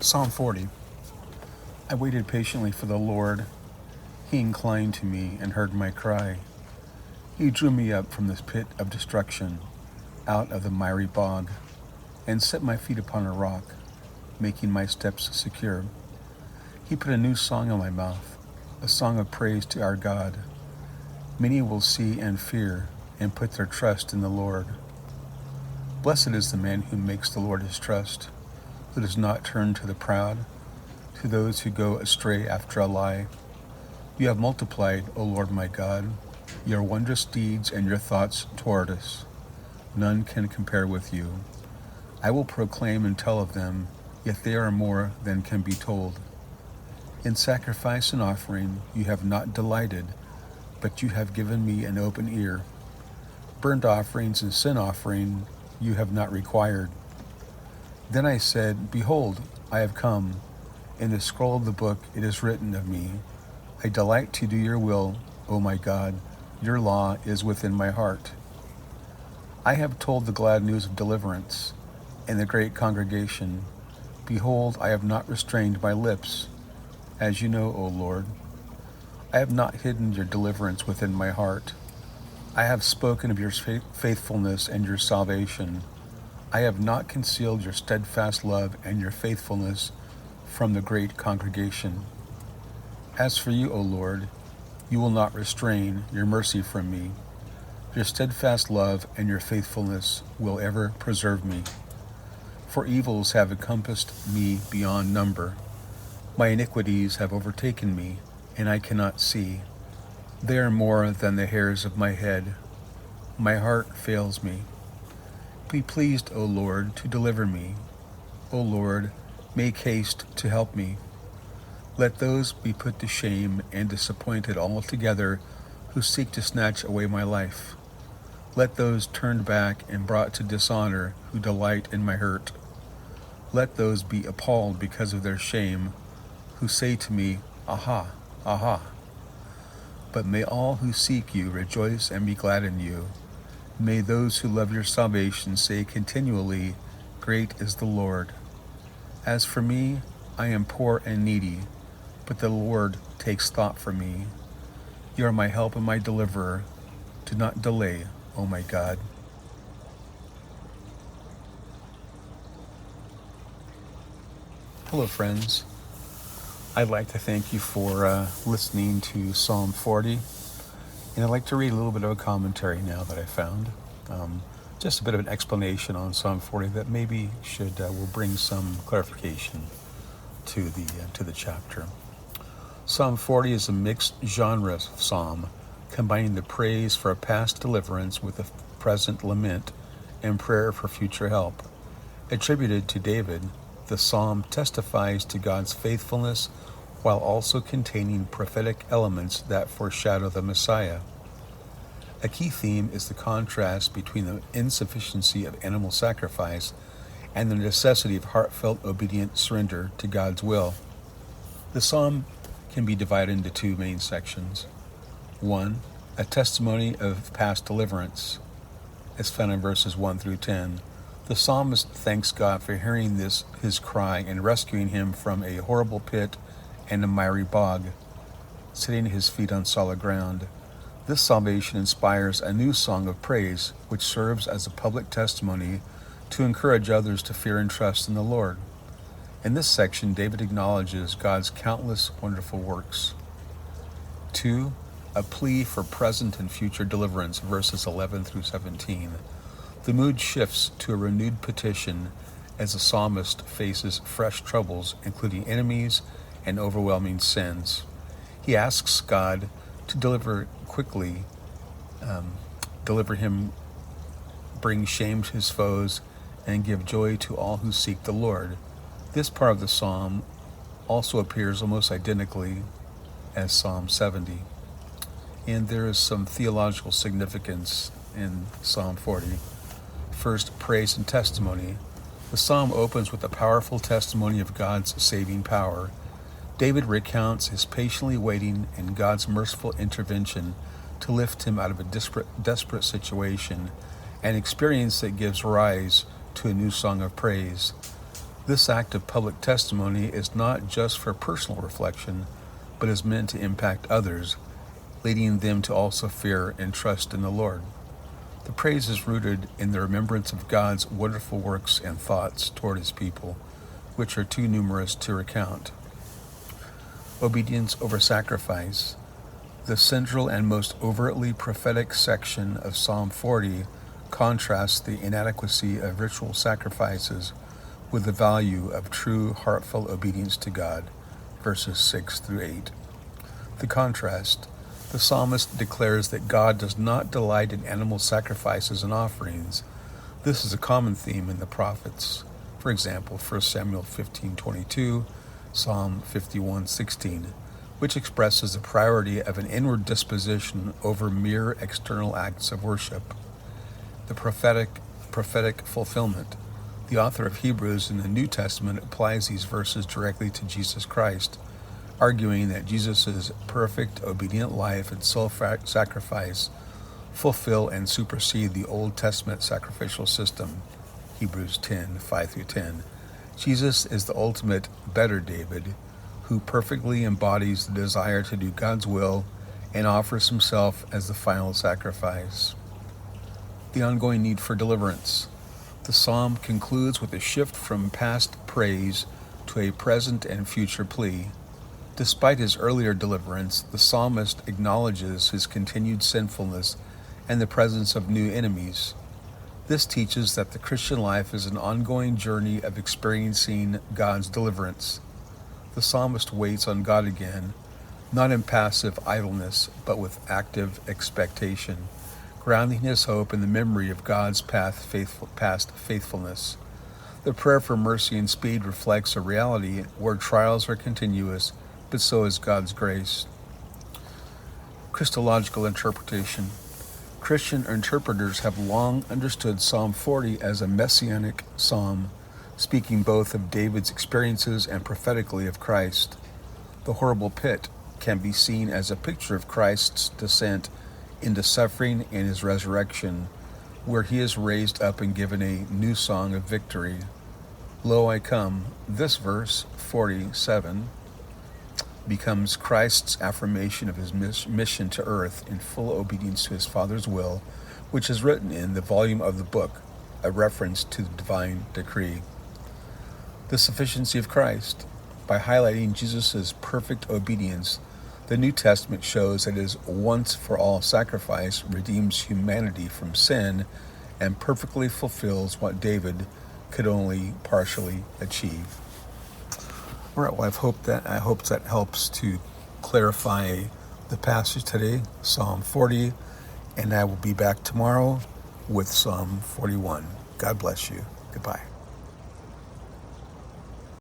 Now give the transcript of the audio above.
Psalm 40. I waited patiently for the Lord. He inclined to me and heard my cry. He drew me up from this pit of destruction, out of the miry bog, and set my feet upon a rock, making my steps secure. He put a new song in my mouth, a song of praise to our God. Many will see and fear and put their trust in the Lord. Blessed is the man who makes the Lord his trust, who does not turn to the proud, to those who go astray after a lie. You have multiplied, O Lord my God, your wondrous deeds and your thoughts toward us. None can compare with you. I will proclaim and tell of them, yet they are more than can be told. In sacrifice and offering you have not delighted, but you have given me an open ear. Burnt offerings and sin offering you have not required. Then I said, Behold, I have come. In the scroll of the book it is written of me, I delight to do your will, O my God. Your law is within my heart. I have told the glad news of deliverance in the great congregation. Behold, I have not restrained my lips, as you know, O Lord. I have not hidden your deliverance within my heart. I have spoken of your faithfulness and your salvation. I have not concealed your steadfast love and your faithfulness from the great congregation. As for you, O Lord, you will not restrain your mercy from me. Your steadfast love and your faithfulness will ever preserve me. For evils have encompassed me beyond number. My iniquities have overtaken me, and I cannot see. They are more than the hairs of my head. My heart fails me. Be pleased, O Lord, to deliver me. O Lord, make haste to help me. Let those be put to shame and disappointed altogether who seek to snatch away my life. Let those turned back and brought to dishonor who delight in my hurt. Let those be appalled because of their shame, who say to me, Aha, aha. But may all who seek you rejoice and be glad in you. May those who love your salvation say continually, Great is the Lord. As for me, I am poor and needy, but the Lord takes thought for me. You are my help and my deliverer. Do not delay, O my God. Hello, friends. I'd like to thank you for listening to Psalm 40. And I'd like to read a little bit of a commentary now that I found. Just a bit of an explanation on Psalm 40 that maybe will bring some clarification to the chapter. Psalm 40 is a mixed genre psalm, combining the praise for a past deliverance with a present lament and prayer for future help. Attributed to David, the psalm testifies to God's faithfulness while also containing prophetic elements that foreshadow the Messiah. A key theme is the contrast between the insufficiency of animal sacrifice and the necessity of heartfelt, obedient surrender to God's will. The psalm can be divided into two main sections. 1. A testimony of past deliverance, as found in verses 1 through 10. The psalmist thanks God for hearing his cry and rescuing him from a horrible pit and a miry bog, setting his feet on solid ground. This salvation inspires a new song of praise, which serves as a public testimony to encourage others to fear and trust in the Lord. In this section, David acknowledges God's countless wonderful works. 2. A plea for present and future deliverance, verses 11 through 17. The mood shifts to a renewed petition as the psalmist faces fresh troubles, including enemies and overwhelming sins. He asks God to deliver him, bring shame to his foes, and give joy to all who seek the Lord. This part of the psalm also appears almost identically as Psalm 70. And there is some theological significance in Psalm 40. First, praise and testimony. The psalm opens with a powerful testimony of God's saving power. David recounts his patiently waiting and God's merciful intervention to lift him out of a desperate situation, an experience that gives rise to a new song of praise. This act of public testimony is not just for personal reflection, but is meant to impact others, leading them to also fear and trust in the Lord. The praise is rooted in the remembrance of God's wonderful works and thoughts toward his people, which are too numerous to recount. Obedience over sacrifice. The central and most overtly prophetic section of Psalm 40 contrasts the inadequacy of ritual sacrifices with the value of true heartfelt obedience to God, verses 6 through 8. The contrast. The psalmist declares that God does not delight in animal sacrifices and offerings. This is a common theme in the prophets. For example, 1 Samuel 15:22, Psalm 51:16, which expresses the priority of an inward disposition over mere external acts of worship. The prophetic fulfillment. The author of Hebrews in the New Testament applies these verses directly to Jesus Christ, arguing that Jesus' perfect, obedient life and self-sacrifice fulfill and supersede the Old Testament sacrificial system, Hebrews 10:5-10. Jesus is the ultimate better David, who perfectly embodies the desire to do God's will and offers himself as the final sacrifice. The ongoing need for deliverance. The psalm concludes with a shift from past praise to a present and future plea. Despite his earlier deliverance, the psalmist acknowledges his continued sinfulness and the presence of new enemies. This teaches that the Christian life is an ongoing journey of experiencing God's deliverance. The psalmist waits on God again, not in passive idleness, but with active expectation, grounding his hope in the memory of God's past faithfulness. The prayer for mercy and speed reflects a reality where trials are continuous, but so is God's grace. Christological interpretation. Christian interpreters have long understood Psalm 40 as a messianic psalm, speaking both of David's experiences and prophetically of Christ. The horrible pit can be seen as a picture of Christ's descent into suffering and his resurrection, where he is raised up and given a new song of victory. Lo, I come. This verse, 47, becomes Christ's affirmation of his mission to earth in full obedience to his Father's will, which is written in the volume of the book, a reference to the divine decree. The sufficiency of Christ. By highlighting Jesus' perfect obedience, the New Testament shows that his once-for-all sacrifice redeems humanity from sin and perfectly fulfills what David could only partially achieve. All right, well, I hope that helps to clarify the passage today, Psalm 40, and I will be back tomorrow with Psalm 41. God bless you. Goodbye.